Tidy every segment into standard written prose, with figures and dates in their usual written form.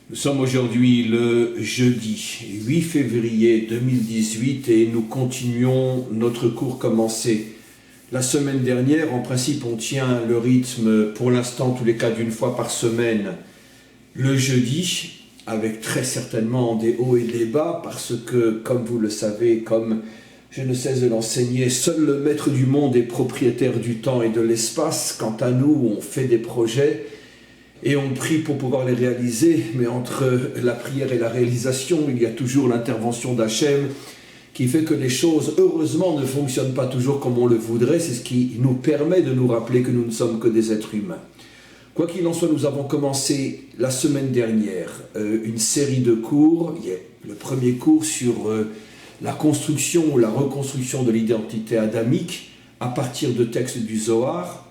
Nous sommes aujourd'hui le jeudi 8 février 2018 et nous continuons notre cours commencé la semaine dernière. En principe, on tient le rythme, pour l'instant, tous les cas d'une fois par semaine, le jeudi, avec très certainement des hauts et des bas, parce que, comme vous le savez, comme je ne cesse de l'enseigner, seul le maître du monde est propriétaire du temps et de l'espace. Quant à nous, on fait des projets et on prie pour pouvoir les réaliser, mais entre la prière et la réalisation, il y a toujours l'intervention d'Hachem qui fait que les choses, heureusement, ne fonctionnent pas toujours comme on le voudrait. C'est ce qui nous permet de nous rappeler que nous ne sommes que des êtres humains. Quoi qu'il en soit, nous avons commencé la semaine dernière une série de cours. Il y a le premier cours sur la construction ou la reconstruction de l'identité adamique à partir de textes du Zohar.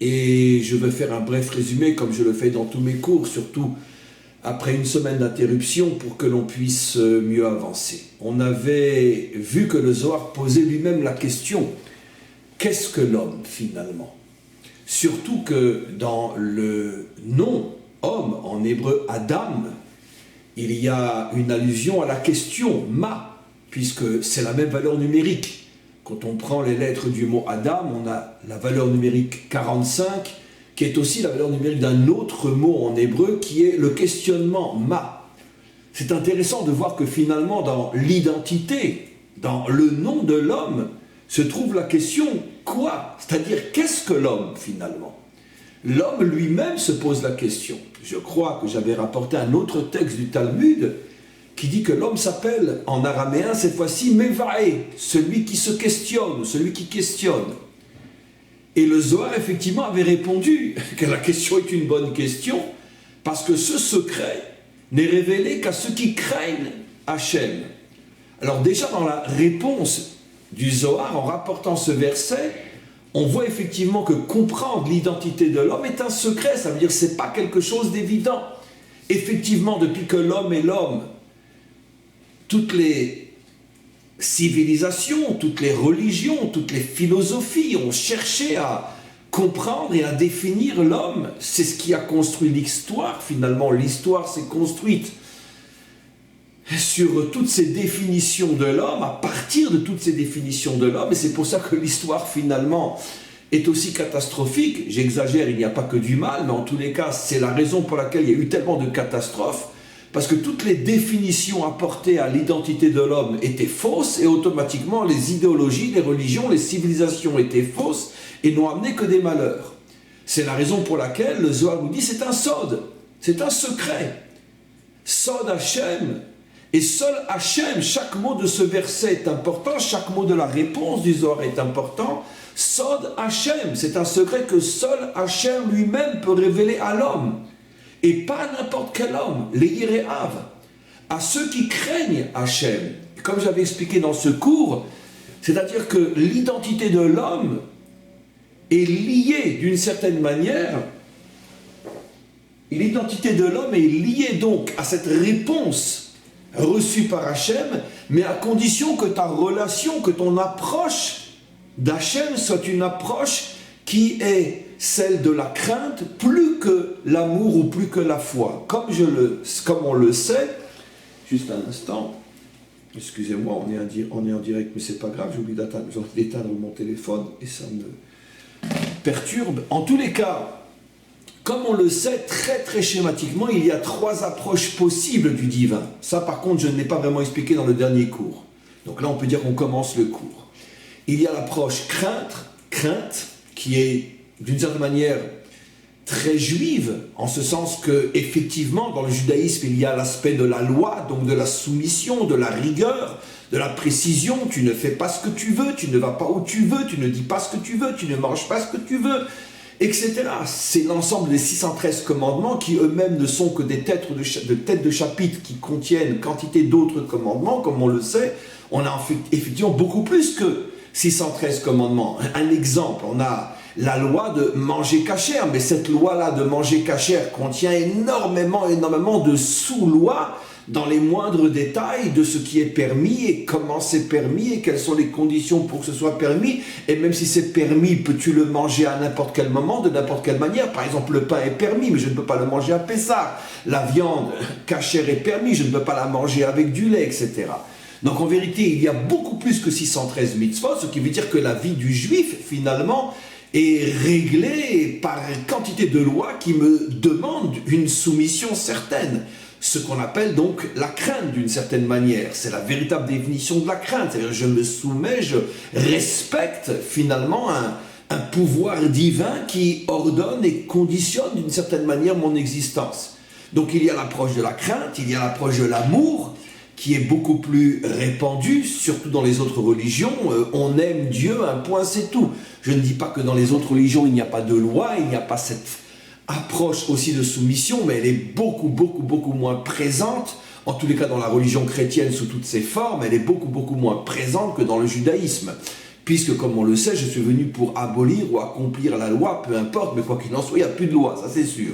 Et je vais faire un bref résumé, comme je le fais dans tous mes cours, surtout après une semaine d'interruption, pour que l'on puisse mieux avancer. On avait vu que le Zohar posait lui-même la question « Qu'est-ce que l'homme, finalement ?» Surtout que dans le nom « homme », en hébreu « Adam », il y a une allusion à la question « ma », puisque c'est la même valeur numérique. Quand on prend les lettres du mot Adam, on a la valeur numérique 45, qui est aussi la valeur numérique d'un autre mot en hébreu, qui est le questionnement ma. C'est intéressant de voir que finalement, dans l'identité, dans le nom de l'homme, se trouve la question quoi ? C'est-à-dire, qu'est-ce que l'homme finalement ? L'homme lui-même se pose la question. Je crois que j'avais rapporté un autre texte du Talmud, qui dit que l'homme s'appelle, en araméen cette fois-ci, Mevae, celui qui se questionne, celui qui questionne. Et le Zohar, effectivement, avait répondu que la question est une bonne question, parce que ce secret n'est révélé qu'à ceux qui craignent Hachem. Alors déjà, dans la réponse du Zohar, en rapportant ce verset, on voit effectivement que comprendre l'identité de l'homme est un secret, ça veut dire que ce n'est pas quelque chose d'évident. Effectivement, depuis que l'homme est l'homme, toutes les civilisations, toutes les religions, toutes les philosophies ont cherché à comprendre et à définir l'homme. C'est ce qui a construit l'histoire. Finalement, l'histoire s'est construite sur toutes ces définitions de l'homme, à partir de toutes ces définitions de l'homme. Et c'est pour ça que l'histoire, finalement, est aussi catastrophique. J'exagère, il n'y a pas que du mal, mais en tous les cas, c'est la raison pour laquelle il y a eu tellement de catastrophes. Parce que toutes les définitions apportées à l'identité de l'homme étaient fausses et automatiquement les idéologies, les religions, les civilisations étaient fausses et n'ont amené que des malheurs. C'est la raison pour laquelle le Zohar nous dit c'est un sod, c'est un secret. Sod Hachem. Et seul Hachem, chaque mot de ce verset est important, chaque mot de la réponse du Zohar est important. Sod Hachem, c'est un secret que seul Hachem lui-même peut révéler à l'homme. Et pas à n'importe quel homme, les Yirehav, à ceux qui craignent Hachem. Comme j'avais expliqué dans ce cours, c'est-à-dire que l'identité de l'homme est liée d'une certaine manière, l'identité de l'homme est liée donc à cette réponse reçue par Hachem, mais à condition que ta relation, que ton approche d'Hachem soit une approche qui est celle de la crainte plus que l'amour ou plus que la foi. Comme on le sait, juste un instant, excusez-moi, on est en direct, mais c'est pas grave, j'ai oublié d'éteindre mon téléphone et ça me perturbe. En tous les cas, comme on le sait très très schématiquement, il y a trois approches possibles du divin. Ça par contre, je ne l'ai pas vraiment expliqué dans le dernier cours. Donc là, on peut dire qu'on commence le cours. Il y a l'approche crainte, qui est d'une certaine manière très juive, en ce sens que effectivement dans le judaïsme il y a l'aspect de la loi, donc de la soumission, de la rigueur, de la précision. Tu ne fais pas ce que tu veux, tu ne vas pas où tu veux, tu ne dis pas ce que tu veux, tu ne manges pas ce que tu veux, etc. C'est l'ensemble des 613 commandements qui eux-mêmes ne sont que des têtes de chapitre qui contiennent quantité d'autres commandements. Comme on le sait, on a effectivement beaucoup plus que 613 commandements. Un exemple, on a la loi de manger cachère, mais cette loi-là de manger cachère contient énormément de sous-lois dans les moindres détails de ce qui est permis et comment c'est permis et quelles sont les conditions pour que ce soit permis. Et même si c'est permis, peux-tu le manger à n'importe quel moment, de n'importe quelle manière? Par exemple, le pain est permis, mais je ne peux pas le manger à Pessah. La viande cachère est permis, je ne peux pas la manger avec du lait, etc. Donc en vérité, il y a beaucoup plus que 613 mitzvot, ce qui veut dire que la vie du juif, finalement, est réglée par une quantité de lois qui me demandent une soumission certaine. Ce qu'on appelle donc la crainte d'une certaine manière. C'est la véritable définition de la crainte. C'est-à-dire je me soumets, je respecte finalement un pouvoir divin qui ordonne et conditionne d'une certaine manière mon existence. Donc il y a l'approche de la crainte, il y a l'approche de l'amour, qui est beaucoup plus répandu, surtout dans les autres religions. On aime Dieu, un point, c'est tout. Je ne dis pas que dans les autres religions, il n'y a pas de loi, il n'y a pas cette approche aussi de soumission, mais elle est beaucoup moins présente, en tous les cas dans la religion chrétienne sous toutes ses formes, elle est beaucoup moins présente que dans le judaïsme. Puisque, comme on le sait, je suis venu pour abolir ou accomplir la loi, peu importe, mais quoi qu'il en soit, il n'y a plus de loi, ça c'est sûr.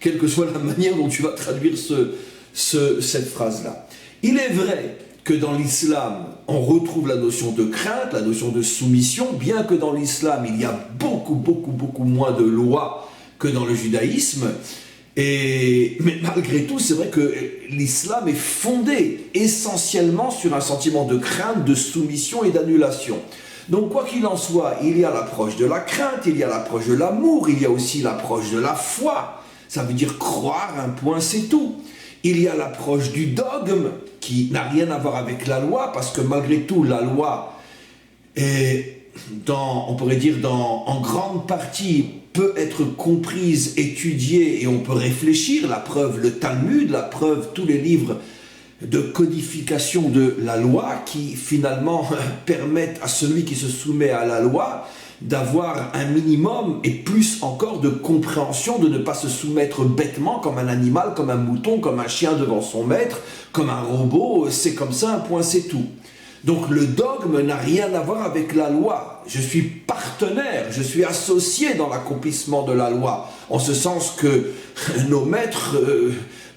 Quelle que soit la manière dont tu vas traduire cette phrase-là. Il est vrai que dans l'islam, on retrouve la notion de crainte, la notion de soumission, bien que dans l'islam, il y a beaucoup moins de lois que dans le judaïsme. Mais malgré tout, c'est vrai que l'islam est fondé essentiellement sur un sentiment de crainte, de soumission et d'annulation. Donc quoi qu'il en soit, il y a l'approche de la crainte, il y a l'approche de l'amour, il y a aussi l'approche de la foi. Ça veut dire croire, un point, c'est tout. Il y a l'approche du dogme, qui n'a rien à voir avec la loi, parce que malgré tout, la loi est, on pourrait dire, en grande partie, peut être comprise, étudiée, et on peut réfléchir. La preuve, le Talmud, la preuve, tous les livres de codification de la loi, qui finalement permettent à celui qui se soumet à la loi d'avoir un minimum et plus encore de compréhension, de ne pas se soumettre bêtement comme un animal, comme un mouton, comme un chien devant son maître, comme un robot, c'est comme ça, un point, c'est tout. Donc le dogme n'a rien à voir avec la loi. Je suis partenaire, je suis associé dans l'accomplissement de la loi, en ce sens que nos maîtres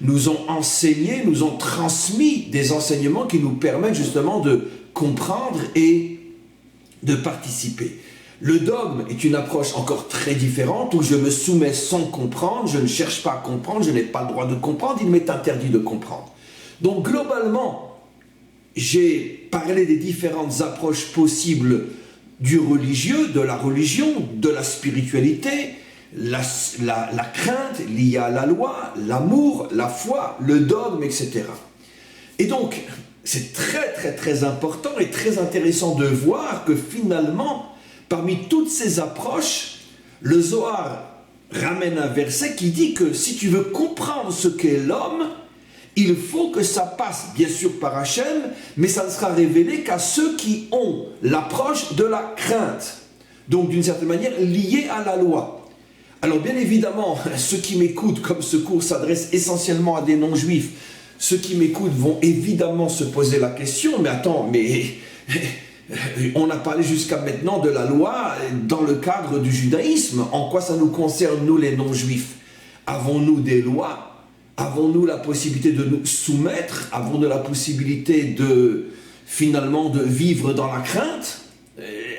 nous ont enseigné, nous ont transmis des enseignements qui nous permettent justement de comprendre et de participer. Le dogme est une approche encore très différente où je me soumets sans comprendre, je ne cherche pas à comprendre, je n'ai pas le droit de comprendre, il m'est interdit de comprendre. Donc globalement, j'ai parlé des différentes approches possibles du religieux, de la religion, de la spiritualité, la crainte liée à la loi, l'amour, la foi, le dogme, etc. Et donc, c'est très important et très intéressant de voir que finalement, parmi toutes ces approches, le Zohar ramène un verset qui dit que si tu veux comprendre ce qu'est l'homme, il faut que ça passe bien sûr par Hachem, mais ça ne sera révélé qu'à ceux qui ont l'approche de la crainte. Donc d'une certaine manière liée à la loi. Alors bien évidemment, ceux qui m'écoutent, comme ce cours s'adresse essentiellement à des non-juifs, ceux qui m'écoutent vont évidemment se poser la question, mais attends, mais on a parlé jusqu'à maintenant de la loi dans le cadre du judaïsme. En quoi ça nous concerne, nous les non-juifs? Avons-nous des lois? Avons-nous la possibilité de nous soumettre? Avons-nous la possibilité de, finalement, de vivre dans la crainte?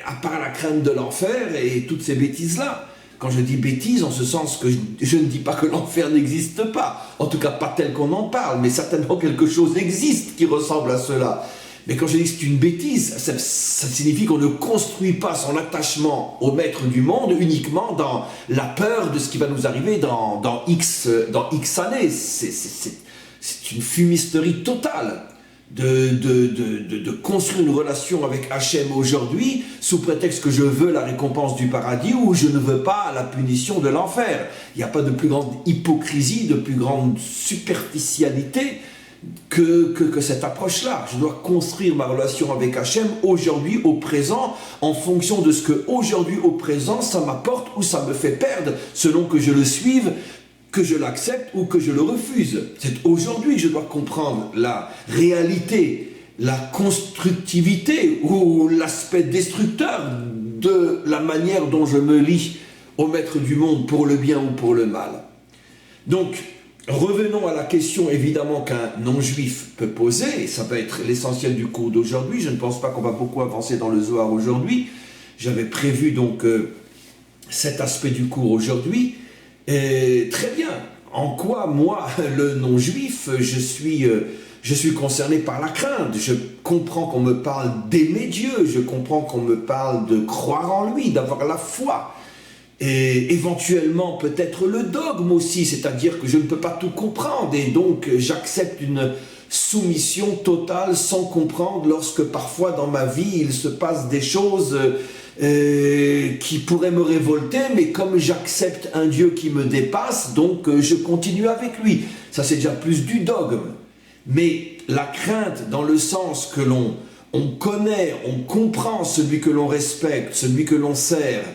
À part la crainte de l'enfer et toutes ces bêtises-là. Quand je dis bêtises, en ce sens que je ne dis pas que l'enfer n'existe pas. En tout cas, pas tel qu'on en parle, mais certainement quelque chose existe qui ressemble à cela. Mais quand je dis que c'est une bêtise, ça signifie qu'on ne construit pas son attachement au maître du monde uniquement dans la peur de ce qui va nous arriver dans X années. C'est une fumisterie totale de construire une relation avec Hachem aujourd'hui sous prétexte que je veux la récompense du paradis ou je ne veux pas la punition de l'enfer. Il n'y a pas de plus grande hypocrisie, de plus grande superficialité que cette approche-là. Je dois construire ma relation avec Hachem aujourd'hui, au présent, en fonction de ce que aujourd'hui, au présent, ça m'apporte ou ça me fait perdre, selon que je le suive, que je l'accepte ou que je le refuse. C'est aujourd'hui que je dois comprendre la réalité, la constructivité ou l'aspect destructeur de la manière dont je me lie au maître du monde pour le bien ou pour le mal. Donc, revenons à la question évidemment qu'un non-juif peut poser, et ça va être l'essentiel du cours d'aujourd'hui. Je ne pense pas qu'on va beaucoup avancer dans le Zohar aujourd'hui. J'avais prévu donc cet aspect du cours aujourd'hui. Très bien. En quoi, moi, le non-juif, je suis concerné par la crainte. Je comprends qu'on me parle d'aimer Dieu. Je comprends qu'on me parle de croire en lui, d'avoir la foi. Et éventuellement peut-être le dogme aussi, c'est-à-dire que je ne peux pas tout comprendre et donc j'accepte une soumission totale sans comprendre lorsque parfois dans ma vie il se passe des choses qui pourraient me révolter, mais comme j'accepte un Dieu qui me dépasse, donc je continue avec lui. Ça c'est déjà plus du dogme. Mais la crainte dans le sens que on connaît, on comprend celui que l'on respecte, celui que l'on sert,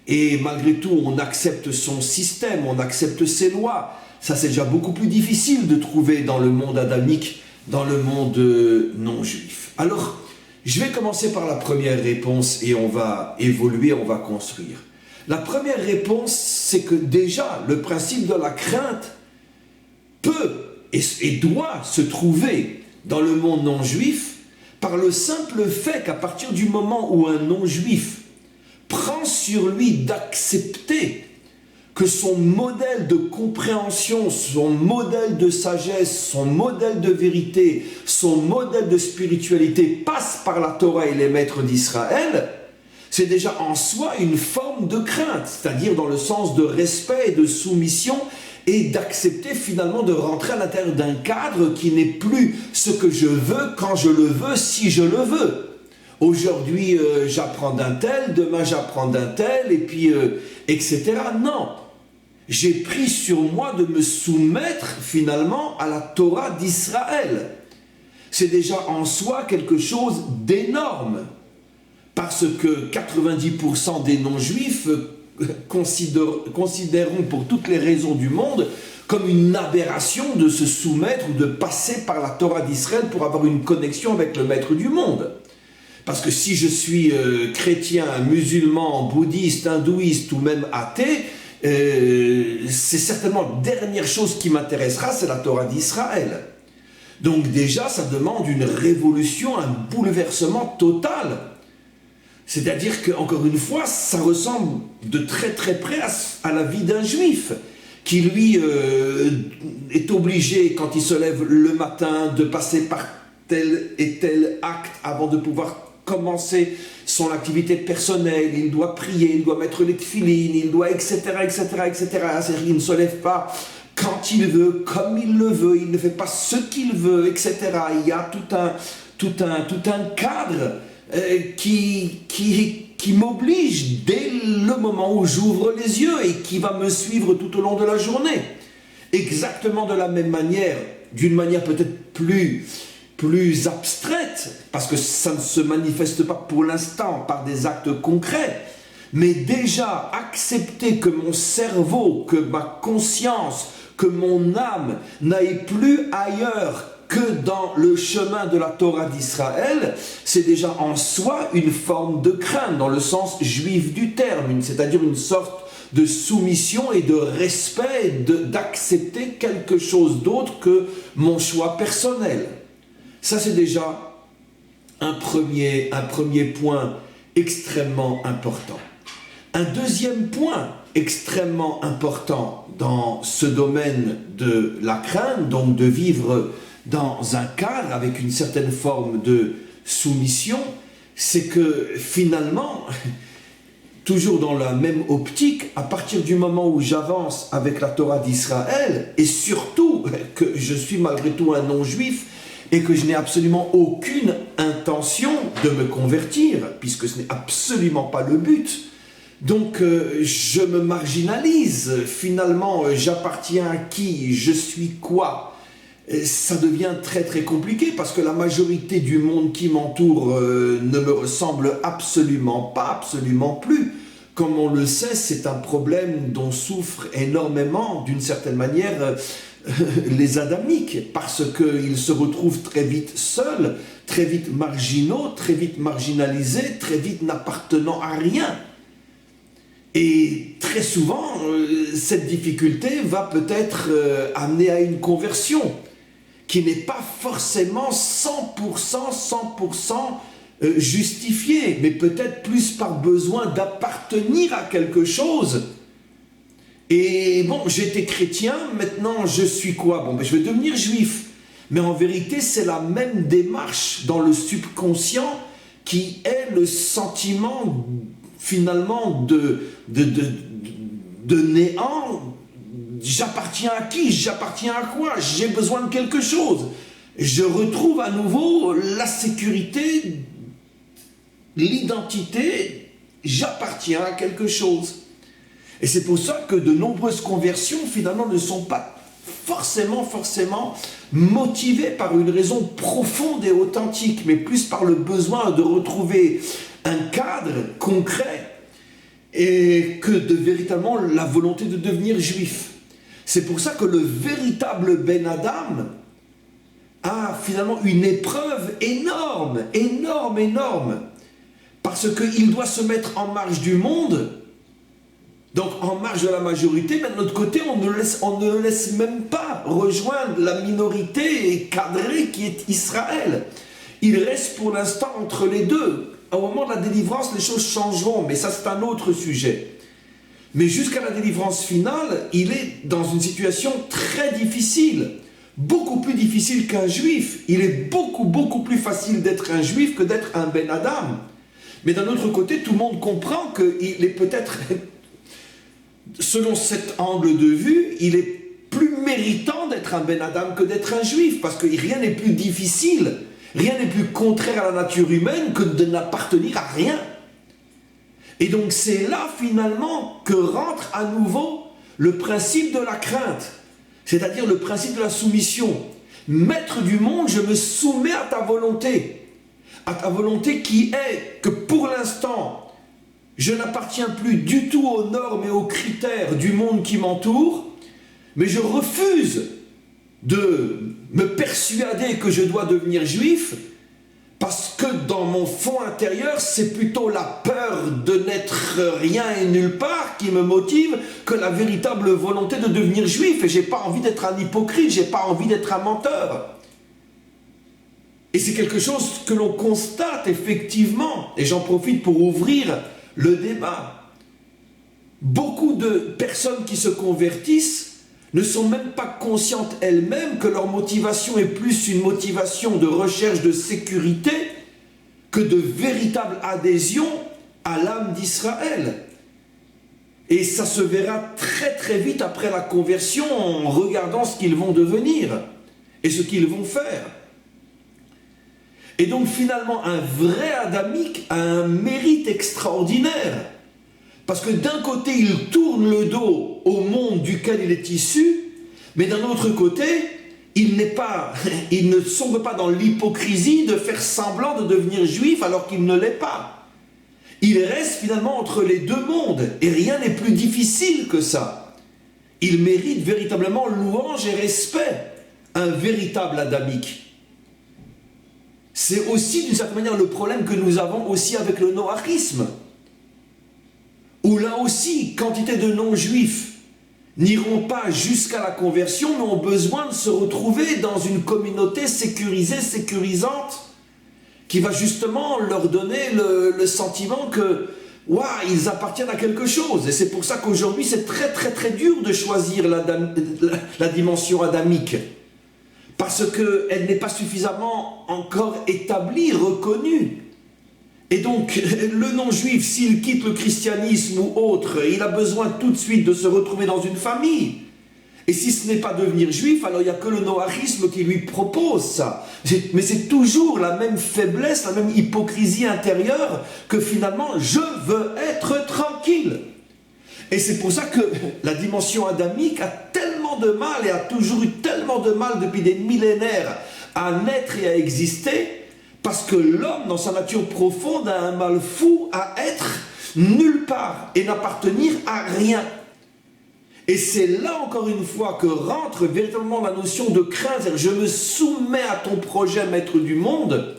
et malgré tout, on accepte son système, on accepte ses lois. Ça, c'est déjà beaucoup plus difficile de trouver dans le monde adamique, dans le monde non-juif. Alors, je vais commencer par la première réponse et on va évoluer, on va construire. La première réponse, c'est que déjà, le principe de la crainte peut et doit se trouver dans le monde non-juif par le simple fait qu'à partir du moment où un non-juif prend sur lui d'accepter que son modèle de compréhension, son modèle de sagesse, son modèle de vérité, son modèle de spiritualité passe par la Torah et les maîtres d'Israël, c'est déjà en soi une forme de crainte, c'est-à-dire dans le sens de respect et de soumission et d'accepter finalement de rentrer à l'intérieur d'un cadre qui n'est plus ce que je veux quand je le veux, si je le veux. Aujourd'hui, j'apprends d'un tel, demain j'apprends d'un tel, et puis, etc. Non, j'ai pris sur moi de me soumettre finalement à la Torah d'Israël. C'est déjà en soi quelque chose d'énorme, parce que 90% des non-juifs considéreront pour toutes les raisons du monde comme une aberration de se soumettre ou de passer par la Torah d'Israël pour avoir une connexion avec le maître du monde. Parce que si je suis chrétien, musulman, bouddhiste, hindouiste ou même athée, c'est certainement la dernière chose qui m'intéressera, c'est la Torah d'Israël. Donc déjà, ça demande une révolution, un bouleversement total. C'est-à-dire qu'encore une fois, ça ressemble de très très près à la vie d'un juif, qui lui est obligé, quand il se lève le matin, de passer par tel et tel acte avant de pouvoir commencer son activité personnelle, il doit prier, il doit mettre les tefilines, il doit etc. C'est-à-dire qu'il ne se lève pas quand il veut, comme il le veut, il ne fait pas ce qu'il veut, etc. Il y a tout un cadre qui m'oblige dès le moment où j'ouvre les yeux et qui va me suivre tout au long de la journée. Exactement de la même manière, d'une manière peut-être plus abstraite, parce que ça ne se manifeste pas pour l'instant par des actes concrets, mais déjà accepter que mon cerveau, que ma conscience, que mon âme n'aille plus ailleurs que dans le chemin de la Torah d'Israël, c'est déjà en soi une forme de crainte, dans le sens juif du terme, c'est-à-dire une sorte de soumission et de respect, d'accepter quelque chose d'autre que mon choix personnel. Ça, c'est déjà un premier point extrêmement important. Un deuxième point extrêmement important dans ce domaine de la crainte, donc de vivre dans un cadre avec une certaine forme de soumission, c'est que finalement, toujours dans la même optique, à partir du moment où j'avance avec la Torah d'Israël, et surtout que je suis malgré tout un non-juif, et que je n'ai absolument aucune intention de me convertir, puisque ce n'est absolument pas le but. Donc je me marginalise, finalement j'appartiens à qui, je suis quoi. Ça devient très très compliqué, parce que la majorité du monde qui m'entoure ne me ressemble absolument pas, absolument plus. Comme on le sait, c'est un problème dont souffrent énormément, d'une certaine manière, les adamiques, parce qu'ils se retrouvent très vite seuls, très vite marginaux, très vite marginalisés, très vite n'appartenant à rien. Et très souvent, cette difficulté va peut-être amener à une conversion qui n'est pas forcément 100% justifiée, mais peut-être plus par besoin d'appartenir à quelque chose. Et bon, j'étais chrétien, maintenant je suis quoi? Bon, ben, je vais devenir juif. Mais en vérité, c'est la même démarche dans le subconscient qui est le sentiment finalement de néant. J'appartiens à qui? J'appartiens à quoi? J'ai besoin de quelque chose. Je retrouve à nouveau la sécurité, l'identité. J'appartiens à quelque chose. Et c'est pour ça que de nombreuses conversions finalement ne sont pas forcément motivées par une raison profonde et authentique, mais plus par le besoin de retrouver un cadre concret et que de véritablement la volonté de devenir juif. C'est pour ça que le véritable Ben Adam a finalement une épreuve énorme, parce qu'il doit se mettre en marge du monde, donc en marge de la majorité, mais de notre côté, on ne le laisse même pas rejoindre la minorité cadrée qui est Israël. Il reste pour l'instant entre les deux. Au moment de la délivrance, les choses changeront, mais ça c'est un autre sujet. Mais jusqu'à la délivrance finale, il est dans une situation très difficile, beaucoup plus difficile qu'un juif. Il est beaucoup plus facile d'être un juif que d'être un Ben Adam. Mais d'un autre côté, tout le monde comprend qu'il est peut-être, selon cet angle de vue, il est plus méritant d'être un Ben Adam que d'être un juif, parce que rien n'est plus difficile, rien n'est plus contraire à la nature humaine que de n'appartenir à rien. Et donc c'est là finalement que rentre à nouveau le principe de la crainte, c'est-à-dire le principe de la soumission. Maître du monde, je me soumets à ta volonté qui est que pour l'instant, je n'appartiens plus du tout aux normes et aux critères du monde qui m'entoure, mais je refuse de me persuader que je dois devenir juif, parce que dans mon fond intérieur, c'est plutôt la peur de n'être rien et nulle part qui me motive que la véritable volonté de devenir juif. Et j'ai pas envie d'être un hypocrite, j'ai pas envie d'être un menteur. Et c'est quelque chose que l'on constate effectivement, et j'en profite pour ouvrir le débat. Beaucoup de personnes qui se convertissent ne sont même pas conscientes elles-mêmes que leur motivation est plus une motivation de recherche de sécurité que de véritable adhésion à l'âme d'Israël. Et ça se verra très vite après la conversion en regardant ce qu'ils vont devenir et ce qu'ils vont faire. Et donc finalement, un vrai adamique a un mérite extraordinaire. Parce que d'un côté, il tourne le dos au monde duquel il est issu, mais d'un autre côté, il ne sombre pas dans l'hypocrisie de faire semblant de devenir juif alors qu'il ne l'est pas. Il reste finalement entre les deux mondes, et rien n'est plus difficile que ça. Il mérite véritablement louange et respect, un véritable adamique. C'est aussi d'une certaine manière le problème que nous avons aussi avec le noachisme, où là aussi, quantité de non-juifs n'iront pas jusqu'à la conversion, mais ont besoin de se retrouver dans une communauté sécurisée, sécurisante, qui va justement leur donner le sentiment que, waouh, ils appartiennent à quelque chose. Et c'est pour ça qu'aujourd'hui, c'est très dur de choisir la dimension adamique, parce qu'elle n'est pas suffisamment encore établie, reconnue. Et donc, le non-juif, s'il quitte le christianisme ou autre, il a besoin tout de suite de se retrouver dans une famille. Et si ce n'est pas devenir juif, alors il n'y a que le noachisme qui lui propose ça. Mais c'est toujours la même faiblesse, la même hypocrisie intérieure que finalement, je veux être tranquille. Et c'est pour ça que la dimension adamique a tellement de mal et a toujours eu tellement de mal depuis des millénaires à naître et à exister, parce que l'homme, dans sa nature profonde, a un mal fou à être nulle part et n'appartenir à rien. Et c'est là, encore une fois, que rentre véritablement la notion de crainte. Je me soumets à ton projet, maître du monde.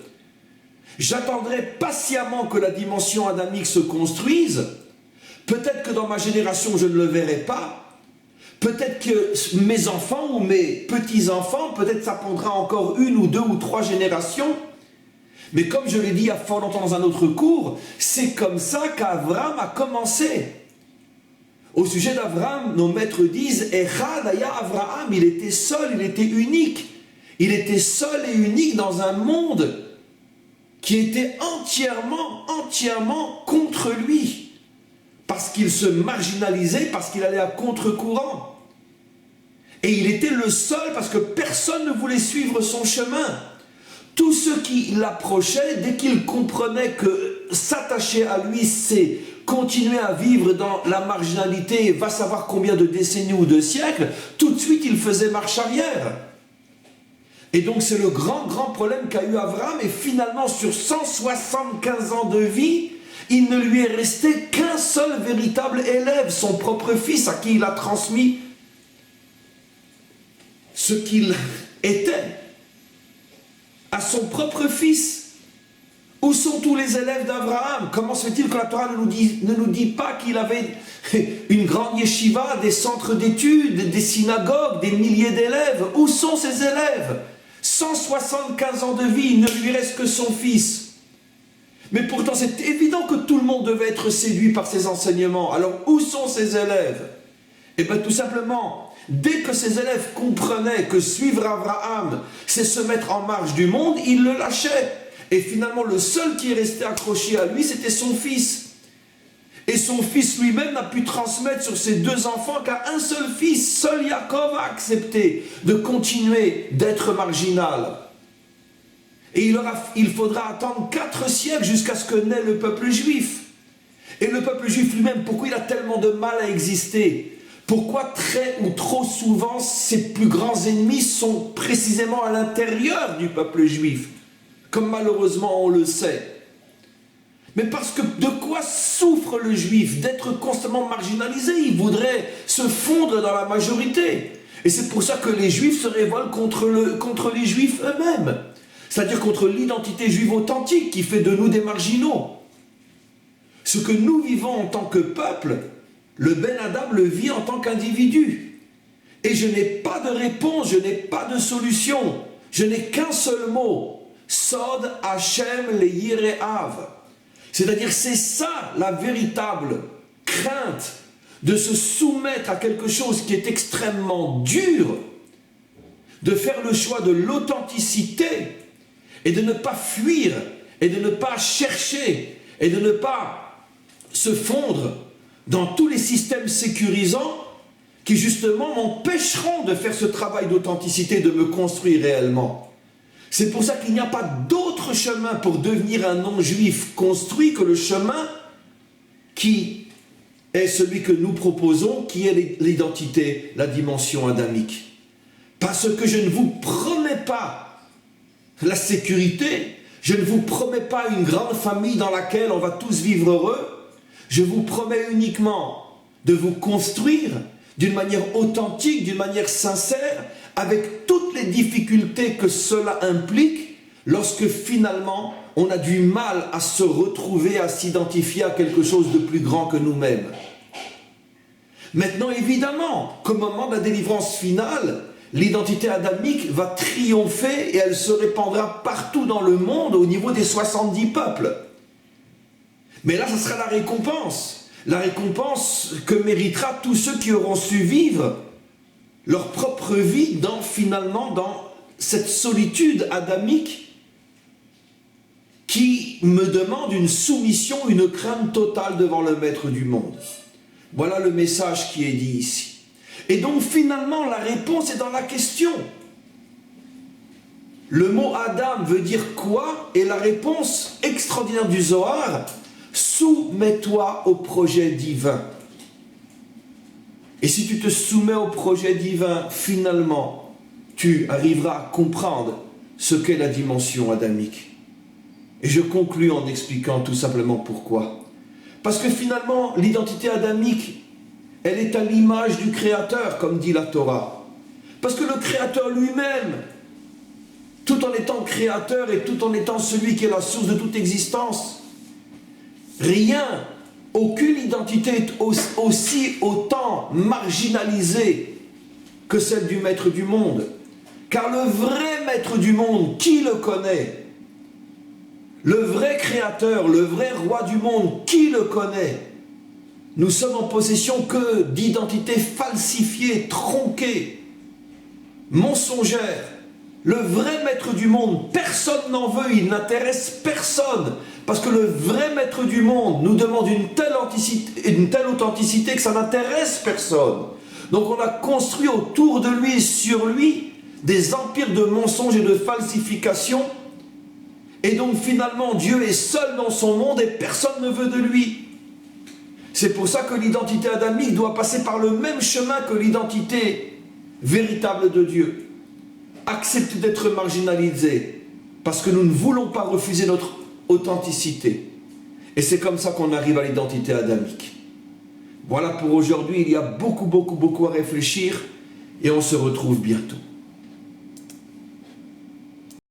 J'attendrai patiemment que la dimension adamique se construise, Peut-être que dans ma génération, je ne le verrai pas. Peut-être que mes enfants ou mes petits-enfants, peut-être ça prendra encore 1 ou 2 ou 3 générations. Mais comme je l'ai dit il y a fort longtemps dans un autre cours, c'est comme ça qu'Abraham a commencé. Au sujet d'Abraham, nos maîtres disent « Echad aya Abraham », il était seul, il était unique. Il était seul et unique dans un monde qui était entièrement contre lui. Parce qu'il se marginalisait, parce qu'il allait à contre-courant. Et il était le seul parce que personne ne voulait suivre son chemin. Tous ceux qui l'approchaient, dès qu'ils comprenaient que s'attacher à lui, c'est continuer à vivre dans la marginalité, va savoir combien de décennies ou de siècles, tout de suite il faisait marche arrière. Et donc c'est le grand problème qu'a eu Abraham, et finalement sur 175 ans de vie, il ne lui est resté qu'un seul véritable élève, son propre fils, à qui il a transmis ce qu'il était, à son propre fils. Où sont tous les élèves d'Abraham? Comment se fait-il que la Torah ne nous dit pas qu'il avait une grande yeshiva, des centres d'études, des synagogues, des milliers d'élèves? Où sont ces élèves? 175 ans de vie, il ne lui reste que son fils. Mais pourtant, c'est évident que tout le monde devait être séduit par ses enseignements. Alors, où sont ces élèves? Eh bien, tout simplement, dès que ces élèves comprenaient que suivre Abraham, c'est se mettre en marge du monde, ils le lâchaient. Et finalement, le seul qui est resté accroché à lui, c'était son fils. Et son fils lui-même n'a pu transmettre sur ses 2 enfants qu'à un seul fils. Seul Yaakov a accepté de continuer d'être marginal. Et il faudra attendre 4 siècles jusqu'à ce que naît le peuple juif. Et le peuple juif lui-même, pourquoi il a tellement de mal à exister? Pourquoi très ou trop souvent ses plus grands ennemis sont précisément à l'intérieur du peuple juif? Comme malheureusement on le sait. Mais parce que de quoi souffre le juif? D'être constamment marginalisé. Il voudrait se fondre dans la majorité. Et c'est pour ça que les juifs se révoltent contre les juifs eux-mêmes. C'est-à-dire contre l'identité juive authentique qui fait de nous des marginaux. Ce que nous vivons en tant que peuple, le Ben Adam le vit en tant qu'individu. Et je n'ai pas de réponse, je n'ai pas de solution. Je n'ai qu'un seul mot. Sod Hashem le Yireav. C'est-à-dire, c'est ça la véritable crainte de se soumettre à quelque chose qui est extrêmement dur, de faire le choix de l'authenticité et de ne pas fuir et de ne pas chercher et de ne pas se fondre dans tous les systèmes sécurisants qui justement m'empêcheront de faire ce travail d'authenticité, de me construire réellement. C'est pour ça qu'il n'y a pas d'autre chemin pour devenir un non-juif construit que le chemin qui est celui que nous proposons, qui est l'identité, la dimension adamique. Parce que je ne vous promets pas la sécurité, je ne vous promets pas une grande famille dans laquelle on va tous vivre heureux, je vous promets uniquement de vous construire d'une manière authentique, d'une manière sincère, avec toutes les difficultés que cela implique, lorsque finalement on a du mal à se retrouver, à s'identifier à quelque chose de plus grand que nous-mêmes. Maintenant, évidemment, qu'au moment de la délivrance finale, l'identité adamique va triompher et elle se répandra partout dans le monde au niveau des 70 peuples. Mais là, ce sera la récompense que méritera tous ceux qui auront su vivre leur propre vie finalement dans cette solitude adamique qui me demande une soumission, une crainte totale devant le maître du monde. Voilà le message qui est dit ici. Et donc finalement la réponse est dans la question. Le mot Adam veut dire quoi? Et la réponse extraordinaire du Zohar: soumets-toi au projet divin. Et si tu te soumets au projet divin, finalement, tu arriveras à comprendre ce qu'est la dimension adamique. Et je conclus en expliquant tout simplement pourquoi. Parce que finalement, l'identité adamique, elle est à l'image du Créateur, comme dit la Torah. Parce que le Créateur lui-même, tout en étant créateur et tout en étant celui qui est la source de toute existence, rien Aucune identité est aussi autant marginalisée que celle du maître du monde. Car le vrai maître du monde, qui le connaît? Le vrai créateur, le vrai roi du monde, qui le connaît? Nous sommes en possession que d'identités falsifiées, tronquées, mensongères. Le vrai maître du monde, personne n'en veut, il n'intéresse personne. Parce que le vrai maître du monde nous demande une telle authenticité que ça n'intéresse personne. Donc on a construit autour de lui, sur lui, des empires de mensonges et de falsifications. Et donc finalement, Dieu est seul dans son monde et personne ne veut de lui. C'est pour ça que l'identité adamique doit passer par le même chemin que l'identité véritable de Dieu. Accepter d'être marginalisé, parce que nous ne voulons pas refuser notre authenticité. Et c'est comme ça qu'on arrive à l'identité adamique. Voilà pour aujourd'hui, il y a beaucoup à réfléchir, et on se retrouve bientôt.